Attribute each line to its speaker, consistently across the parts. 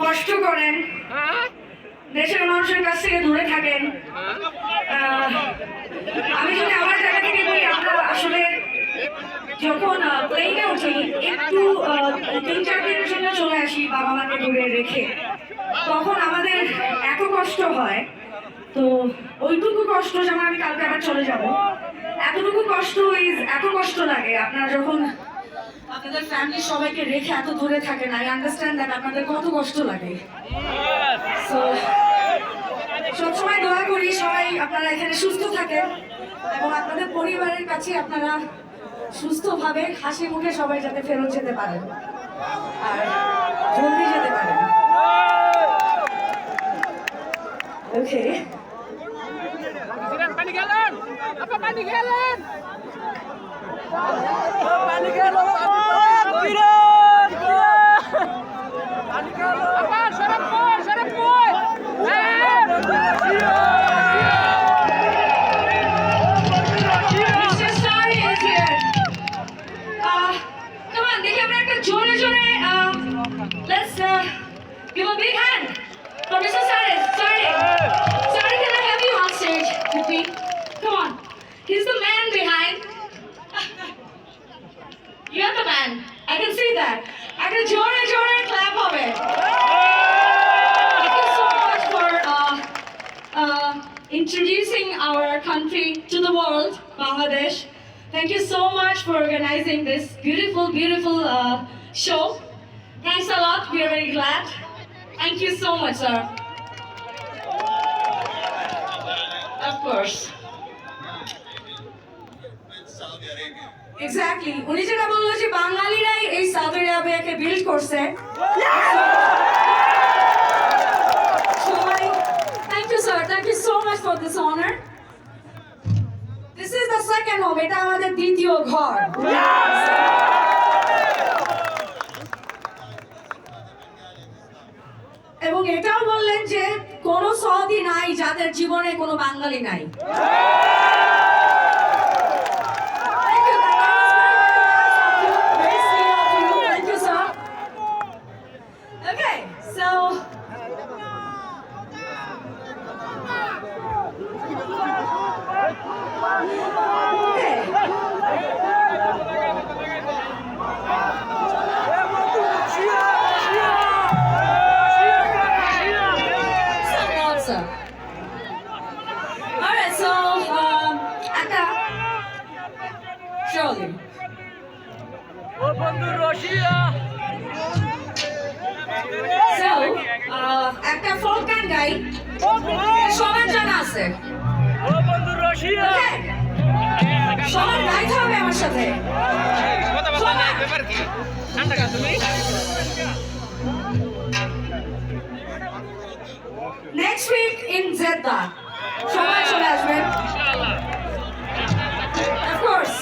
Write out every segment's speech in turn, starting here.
Speaker 1: কষ্ট করেন, দেশের মানুষের কাছ থেকে দূরে থাকেন। আমি যদি আমার জায়গা থেকে বলি, আমরা আসলে যখন প্লেনে উঠি একটু 3-4 দিনের জন্য চলে আসি বাবা মাকে দূরে রেখে, তখন আমাদের এত কষ্ট হয়। তো ওইটুকু কষ্ট, যেমন আমি কালকে আবার চলে যাব, এতটুকু কষ্ট এত কষ্ট লাগে আপনারা যখন আপনাদের ফ্যামিলি সবাইকে রেখে এত দূরে থাকেন। আই আন্ডারস্ট্যান্ড দ্যাট আপনাদের কত কষ্ট লাগে। সো সবসময় দোয়া করি সবাই আপনারা এখানে সুস্থ থাকেন এবং আপনাদের পরিবারের কাছে আপনারা সুস্থভাবে হাসি মুখে সবাই যাতে ফেরত যেতে পারেন আর জলদি যেতে পারেন। ওকে,
Speaker 2: পানি গেলেন আপা, পানি গেলেন পানি গেল আপা, সরব কই সরব কই।
Speaker 1: Come on, দেখি আমরা একটা জোরে জোরে let's give a big hand for Mr. Saris. Sorry, can I have you on stage with me? Come on, he's the man behind. You're the man. I can see that. একটা জোরে জোরে clap হবে. Thank you so much for introducing our country to the world, Bangladesh. Thank you so much for organizing this beautiful show. Thanks a lot. We are very glad. Thank you so much, sir. Of course. Exactly. উনি যেটা বললো যে বাঙালিরাই এই Saudi আরবিয়াকে build করছে। Thank you, sir. Thank you so much for this honor. This is the second home. এটা আমাদের দ্বিতীয় ঘর। এবং এটাও বললেন যে কোনো সৌদি নাই যাদের জীবনে কোনো বাঙালি নাই। একটা ফোক গান গাই, সবার জানা আছে। সবার গাইতে হবে আমার সাথে। নেক্সট উইক ইন জেদ্দা সবাই চলে আসবেন। Of course.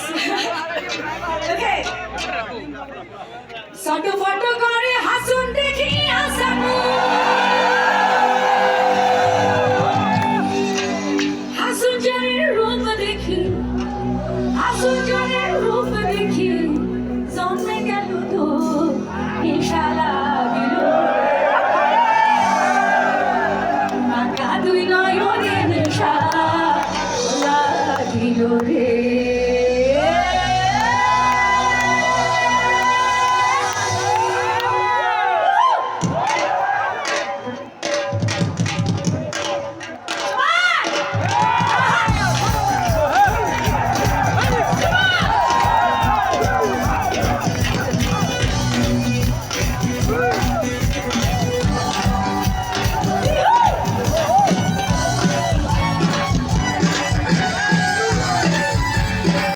Speaker 1: Okay. সটো ফটো করে হাসুন দেখি আসামু, হাসুন জনের রূপ দেখি, হাসুন জনের রূপ দেখি, জন্মে গেল তো নেশা লাগিল, বাঁকা দুই নয়নে নেশা লাগিল রে।